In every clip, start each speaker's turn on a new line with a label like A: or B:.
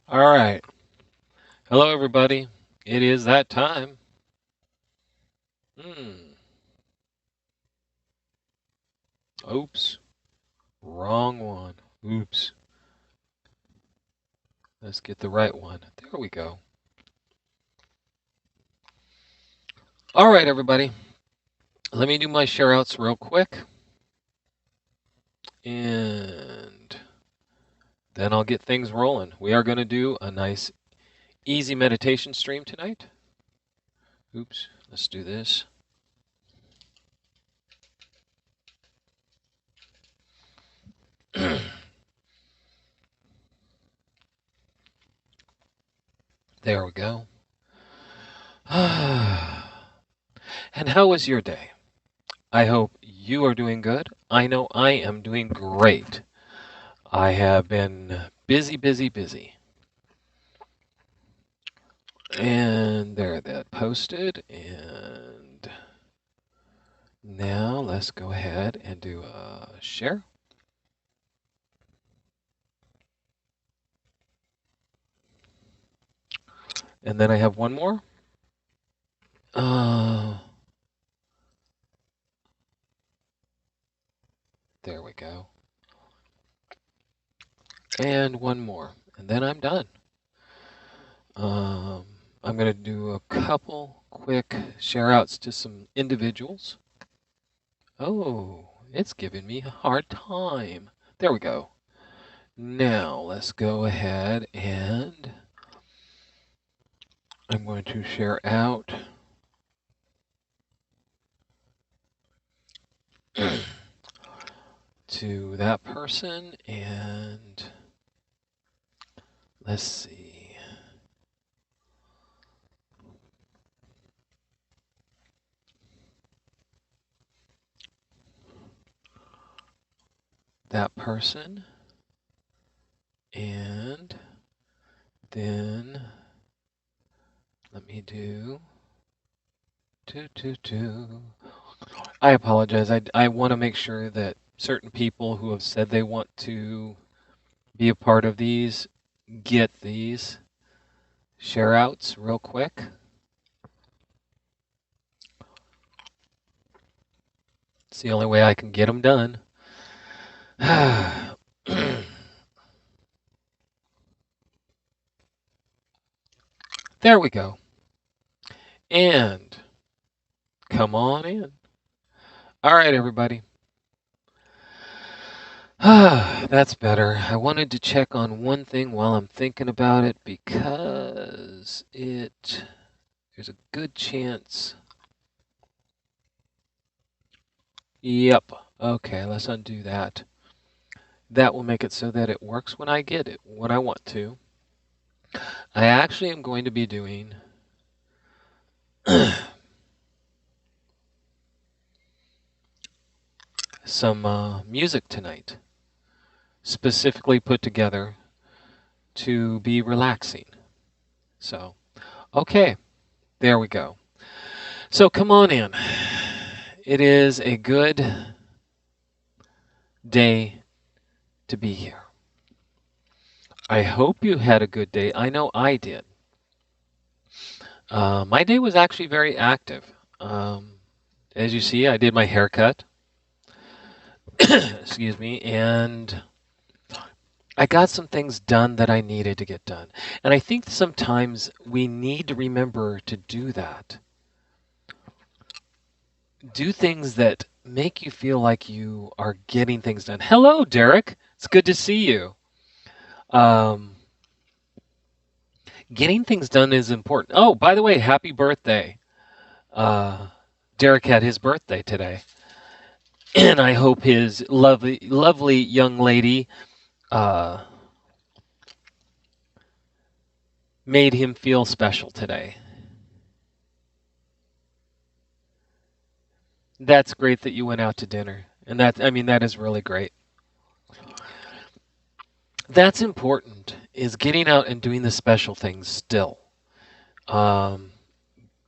A: All right. Hello, everybody. It is that time. Hmm. Oops. Wrong one. Oops. Let's get the right one. There we go. All right, everybody. Let me do my share outs real quick. And then I'll get things rolling. We are going to do a nice, easy meditation stream tonight. Oops. Let's do this. There we go. And how was your day? I hope you are doing good. I know I am doing great. I have been busy, busy, busy. And there that posted. And now let's go ahead and do a share. And then I have one more. There we go. And one more. And then I'm done. I'm going to do a couple quick share outs to some individuals. Oh, it's giving me a hard time. There we go. Now let's go ahead and I'm going to share out to that person, and let's see. That person, and then let me do two. I apologize. I want to make sure that certain people who have said they want to be a part of these get these share outs real quick. It's the only way I can get them done. There we go. And come on in. All right, everybody. That's better. I wanted to check on one thing while I'm thinking about it because there's a good chance. Yep. Okay, let's undo that. That will make it so that it works when I get it, when I want to. I actually am going to be doing some music tonight, specifically put together to be relaxing. So, okay, there we go. So come on in. It is a good day to be here. I hope you had a good day. I know I did. My day was actually very active. As you see, I did my haircut. Excuse me, and I got some things done that I needed to get done. And I think sometimes we need to remember to do that. Do things that make you feel like you are getting things done. Hello, Derek. It's good to see you. Um, Getting things done is important. Oh, by the way, happy birthday. Uh, Derek had his birthday today. And I hope his lovely, lovely young lady uh, made him feel special today. That's great that you went out to dinner. And that is really great. That's important, is getting out and doing the special things still. Um,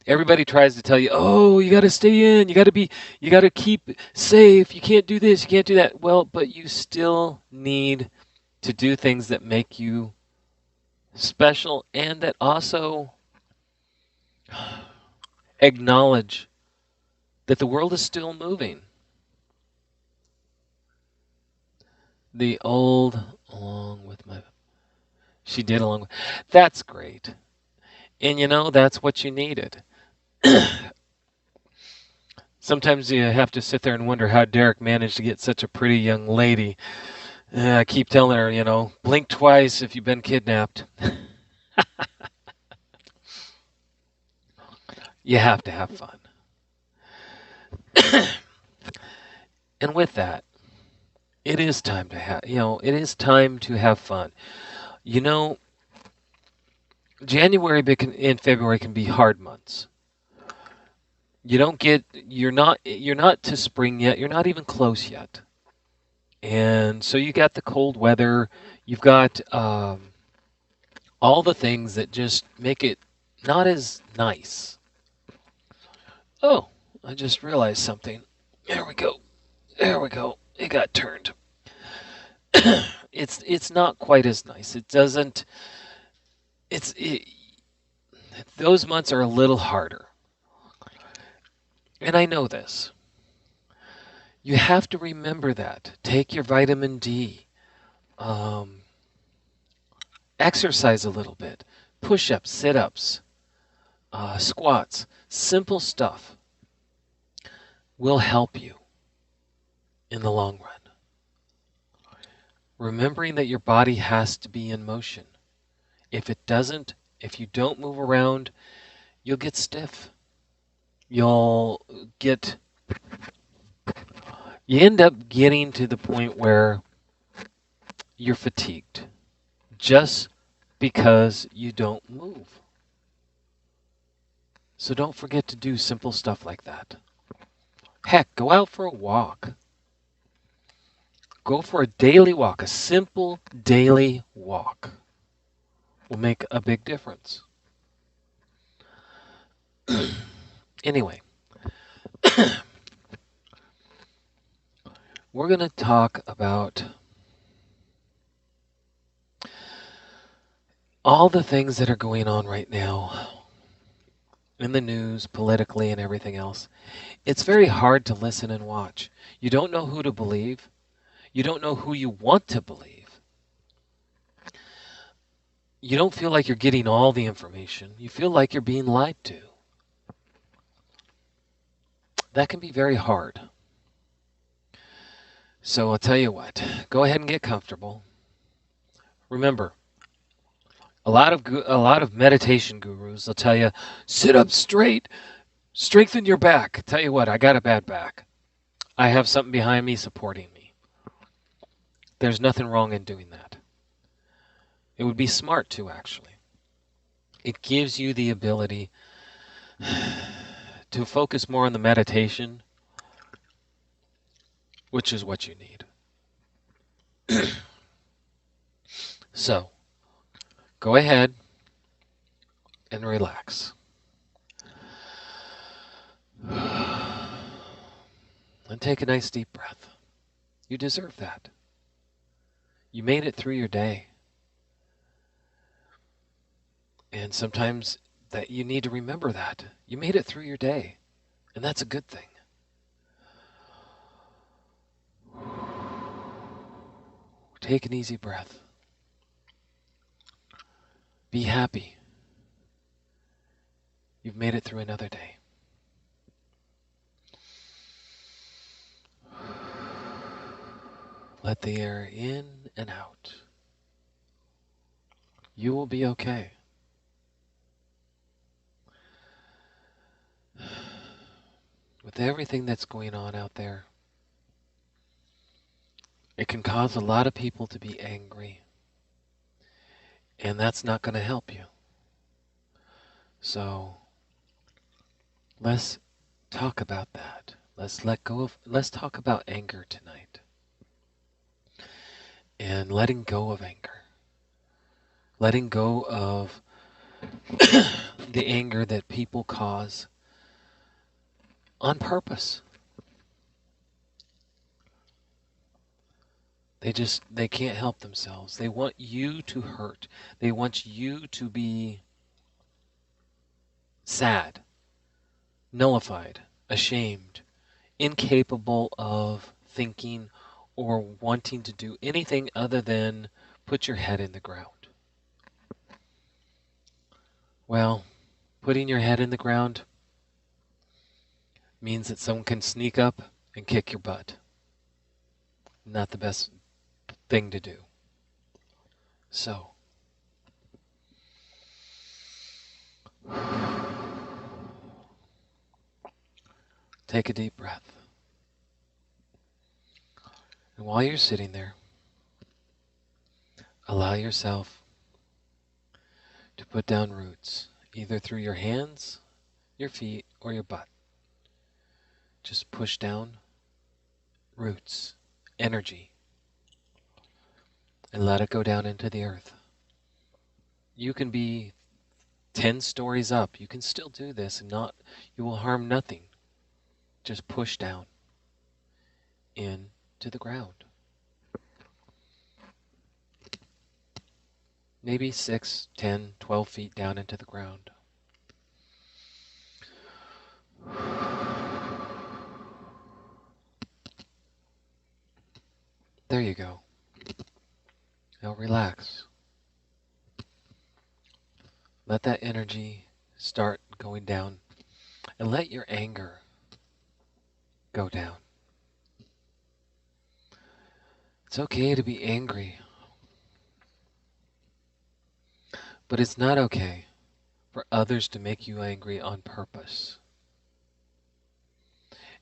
A: Everybody tries to tell you, oh, you got to stay in, you got to keep safe, you can't do this, you can't do that. Well, but you still need to do things that make you special, and that also acknowledge that the world is still moving. The old along with my she did along with that's great. And that's what you needed. Sometimes you have to sit there and wonder how Derek managed to get such a pretty young lady. I keep telling her, blink twice if you've been kidnapped. You have to have fun. And with that, it is time to have fun. You know, January and February can be hard months. You're not to spring yet. You're not even close yet. And so you got the cold weather. You've got all the things that just make it not as nice. Oh, I just realized something. There we go. There we go. It got turned. It's not quite as nice. It doesn't. Those months are a little harder, and I know this. You have to remember that. Take your vitamin D. Um, Exercise a little bit. Push-ups, sit-ups, squats. Simple stuff will help you in the long run. Remembering that your body has to be in motion. If it doesn't, if you don't move around, you'll get stiff. You'll get, you end up getting to the point where you're fatigued just because you don't move. So don't forget to do simple stuff like that. Heck, go out for a walk. Go for a daily walk. A simple daily walk will make a big difference. Anyway, we're going to talk about all the things that are going on right now in the news, politically, and everything else. It's very hard to listen and watch. You don't know who to believe. You don't know who you want to believe. You don't feel like you're getting all the information. You feel like you're being lied to. That can be very hard. So I'll tell you what, go ahead and get comfortable. Remember, a lot of meditation gurus will tell you, sit up straight, strengthen your back. Tell you what, I got a bad back. I have something behind me supporting me. There's nothing wrong in doing that. It would be smart to, actually. It gives you the ability to focus more on the meditation, which is what you need. So, go ahead and relax. And take a nice deep breath. You deserve that. You made it through your day. And sometimes that you need to remember that. You made it through your day. And that's a good thing. Take an easy breath. Be happy. You've made it through another day. Let the air in and out. You will be okay. With everything that's going on out there, it can cause a lot of people to be angry. And that's not going to help you. So, let's talk about that. Let's talk about anger tonight. And letting go of anger. Letting go of the anger that people cause on purpose. They can't help themselves. They want you to hurt. They want you to be sad, nullified, ashamed, incapable of thinking or wanting to do anything other than put your head in the ground. Well, putting your head in the ground means that someone can sneak up and kick your butt. Not the best thing to do. So, take a deep breath. And while you're sitting there, allow yourself to put down roots, either through your hands, your feet, or your butt. Just push down roots, energy, and let it go down into the earth. You can be 10 stories up. You can still do this and you will harm nothing. Just push down into the ground. Maybe 6, 10, 12 feet down into the ground. There you go. Now relax. Let that energy start going down, and let your anger go down. It's okay to be angry, but it's not okay for others to make you angry on purpose.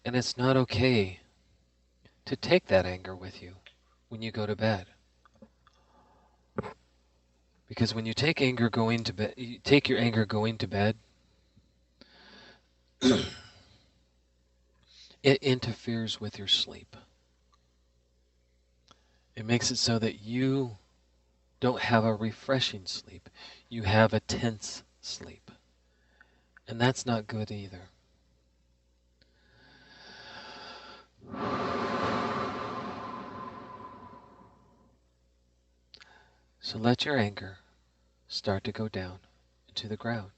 A: And it's not okay to take that anger with you when you go to bed. Because when you take anger going to bed, you take your anger going to bed, it interferes with your sleep. It makes it so that you don't have a refreshing sleep. You have a tense sleep. And that's not good either. So let your anger start to go down into the ground.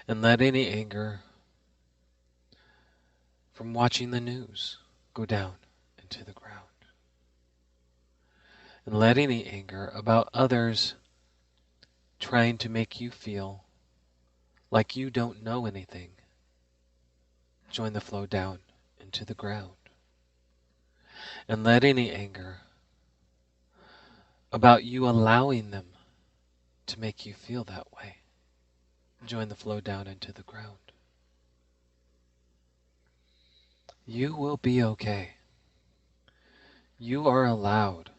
A: And let any anger from watching the news go down into the ground. And let any anger about others trying to make you feel like you don't know anything join the flow down into the ground. And let any anger about you allowing them to make you feel that way join the flow down into the ground. You will be okay. You are allowed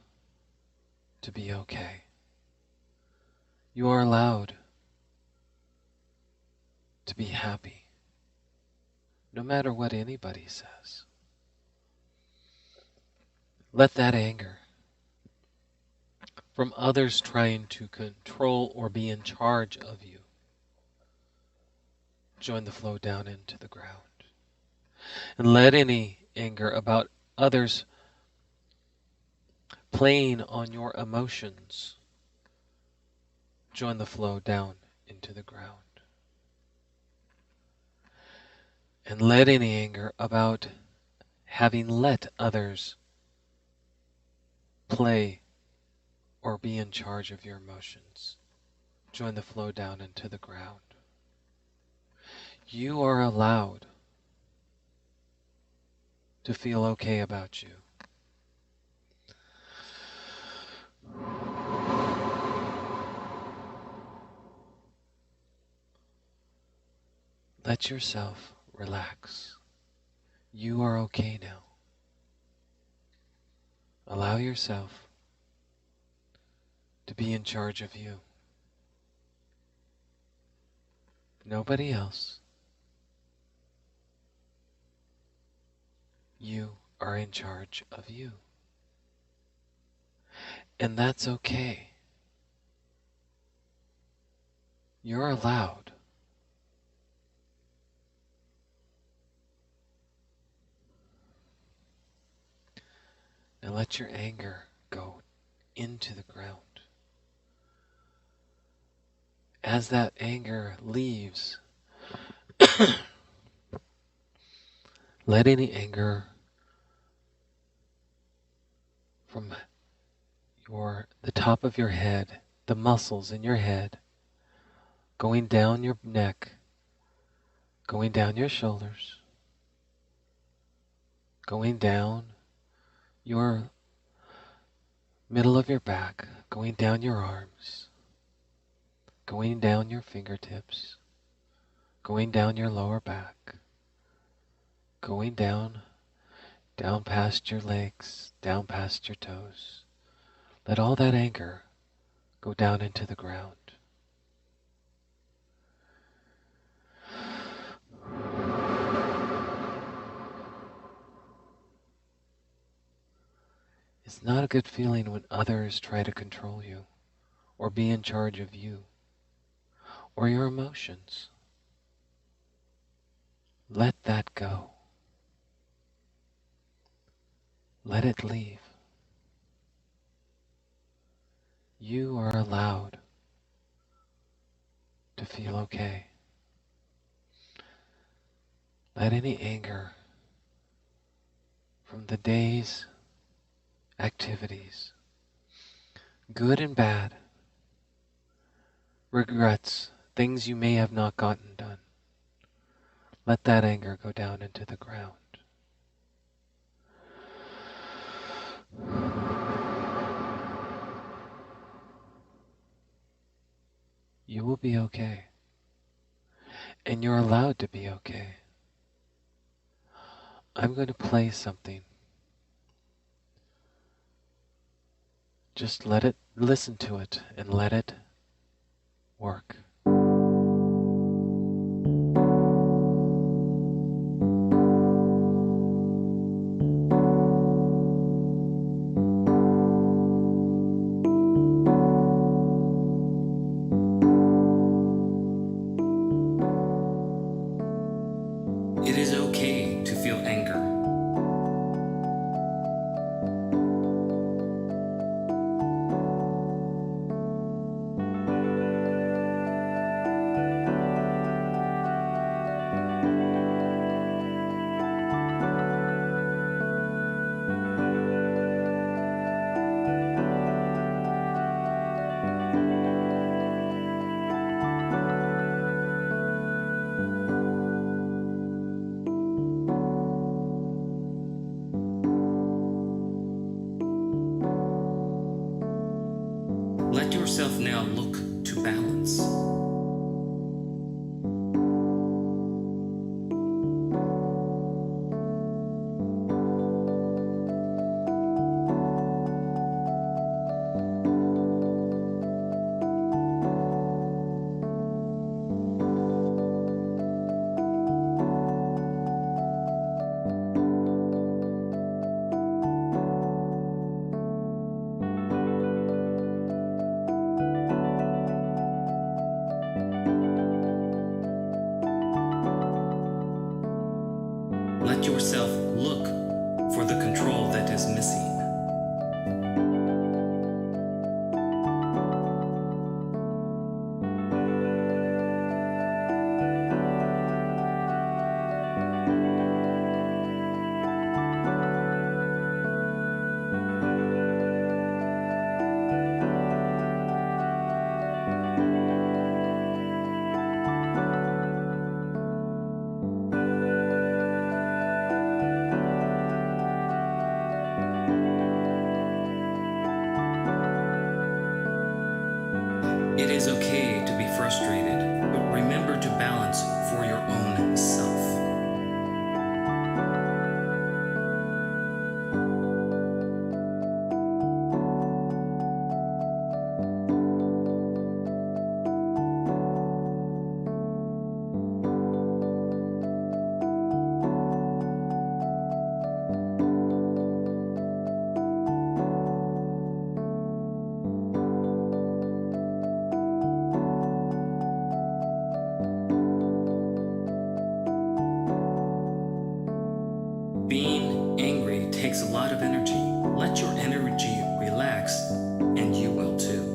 A: to be okay. You are allowed to be happy, no matter what anybody says. Let that anger from others trying to control or be in charge of you join the flow down into the ground. And let any anger about others playing on your emotions join the flow down into the ground. And let any anger about having let others play or be in charge of your emotions join the flow down into the ground. You are allowed to feel okay about you. Let yourself relax. You are okay now. Allow yourself to be in charge of you. Nobody else. You are in charge of you. And that's okay. You're allowed. and let your anger go into the ground. As that anger leaves, let any anger from the top of your head, the muscles in your head, going down your neck, going down your shoulders, going down your middle of your back, going down your arms, going down your fingertips, going down your lower back, going down past your legs, down past your toes. Let all that anger go down into the ground. It's not a good feeling when others try to control you or be in charge of you or your emotions. Let that go. Let it leave. You are allowed to feel okay. Let any anger from the day's activities, good and bad, regrets, things you may have not gotten done, let that anger go down into the ground. You will be okay. And you're allowed to be okay. I'm going to play something. Just listen to it and let it work.
B: It is okay to feel anger. Let yourself now look to balance. Let yourself look for the control that is missing. It is okay to be frustrated, but remember to balance for your own self. Being angry takes a lot of energy. let your energy relax, and you will too.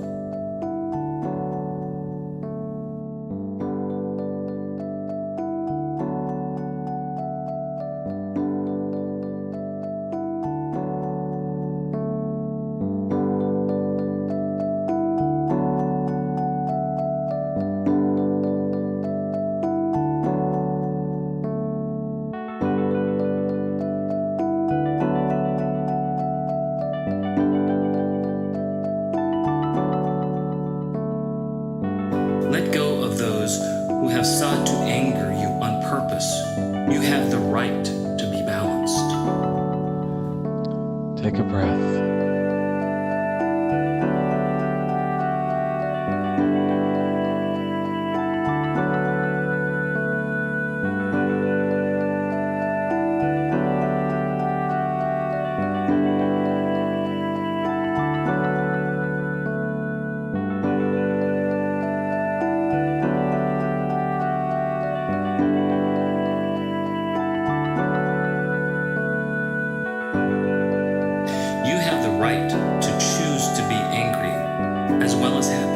B: Let go of those who have sought to anger you on purpose. You have the right to be balanced.
A: Take a breath.
B: You have the right to choose to be angry as well as happy.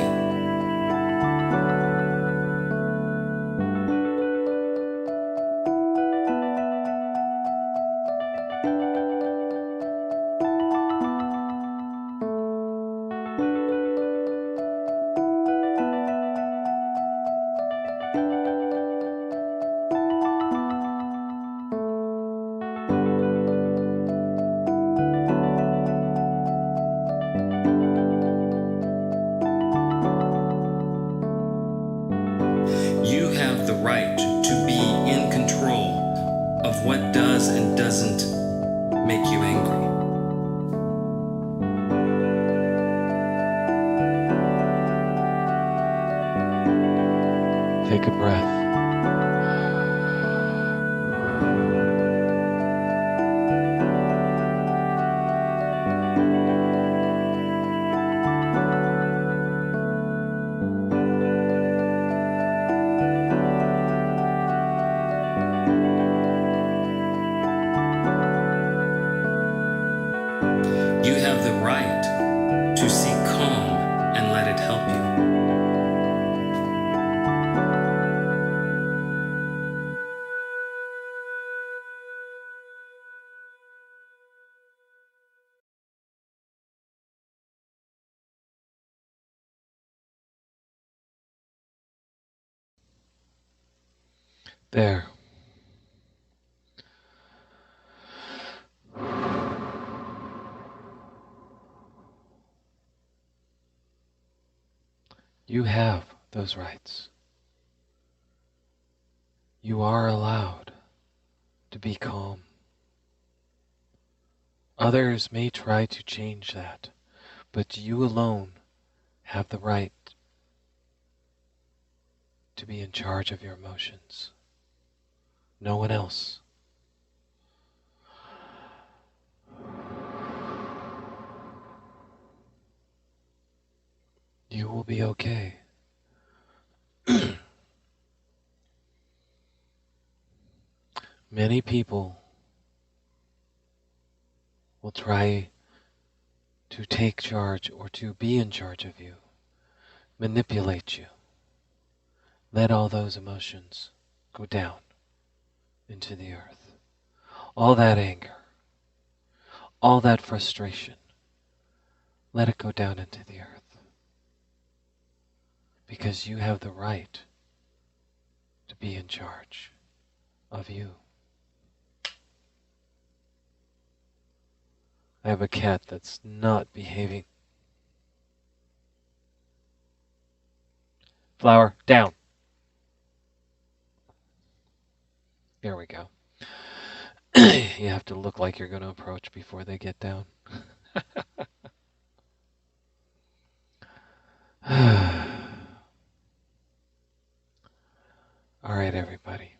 B: You have the right to be in control of what does and doesn't make you angry.
A: Take a breath.
B: You have the right to seek calm and let it help you.
A: There. You have those rights. You are allowed to be calm. Others may try to change that, but you alone have the right to be in charge of your emotions. No one else. You will be okay. Many people will try to take charge or to be in charge of you, manipulate you. Let all those emotions go down into the earth. All that anger, all that frustration, let it go down into the earth. Because you have the right to be in charge of you. I have a cat that's not behaving. Flower, down. There we go. You have to look like you're going to approach before they get down. All right, everybody.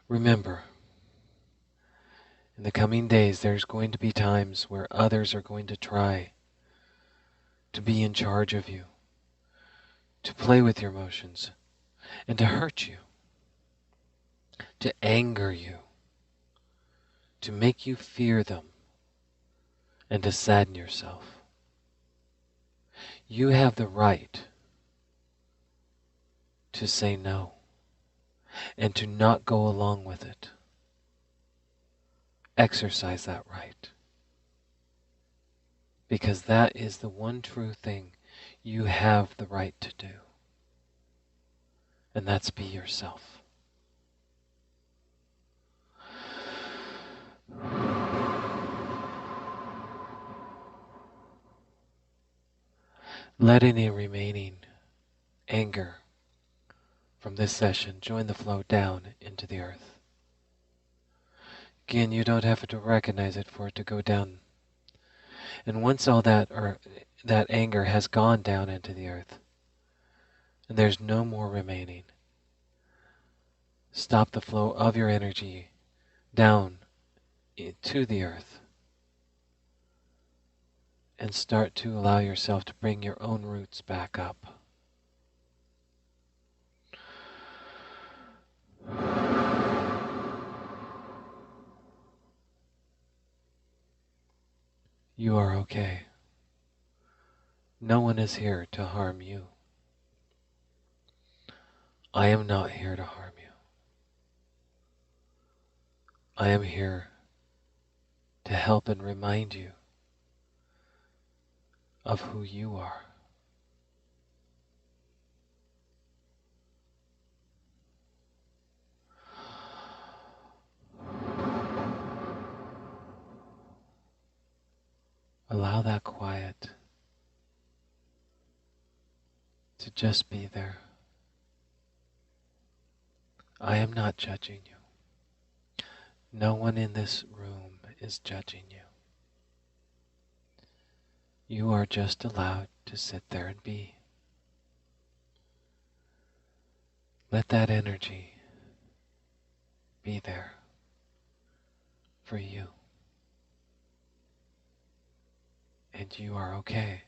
A: Remember, in the coming days, there's going to be times where others are going to try to be in charge of you, to play with your emotions, and to hurt you, to anger you, to make you fear them, and to sadden yourself. You have the right to say no and to not go along with it. Exercise that right. Because that is the one true thing you have the right to do. And that's be yourself. Let any remaining anger from this session join the flow down into the earth. Again, you don't have to recognize it for it to go down. And once all that anger has gone down into the earth, and there's no more remaining, stop the flow of your energy down to the earth and start to allow yourself to bring your own roots back up. You are okay. No one is here to harm you. I am not here to harm you. I am here to help and remind you of who you are. Allow that quiet to just be there. I am not judging you. No one in this room is judging you. You are just allowed to sit there and be. Let that energy be there for you. And you are okay.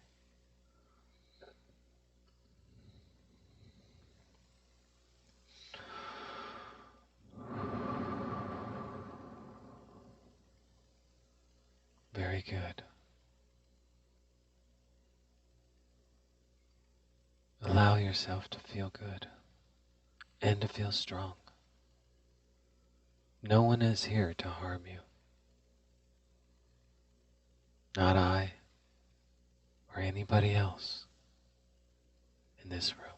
A: Very good. Allow yourself to feel good and to feel strong. No one is here to harm you. Not I or anybody else in this room.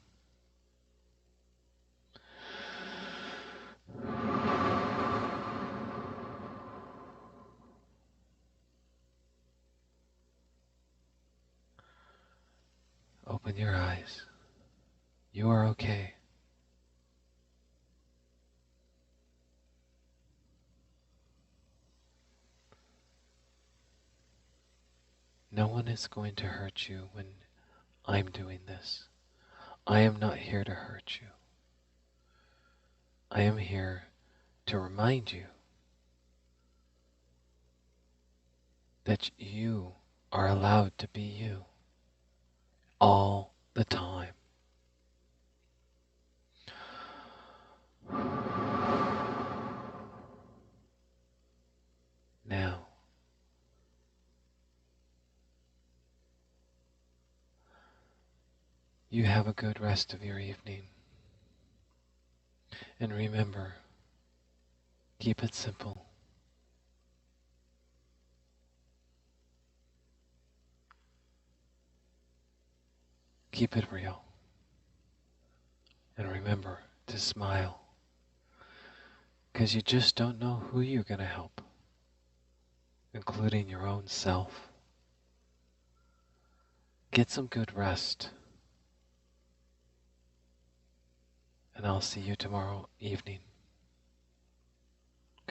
A: Open your eyes. You are okay. No one is going to hurt you when I'm doing this. I am not here to hurt you. I am here to remind you that you are allowed to be you all the time. Now, you have a good rest of your evening. And remember, keep it simple. Keep it real. And remember to smile. Because you just don't know who you're going to help, including your own self. Get some good rest. And I'll see you tomorrow evening.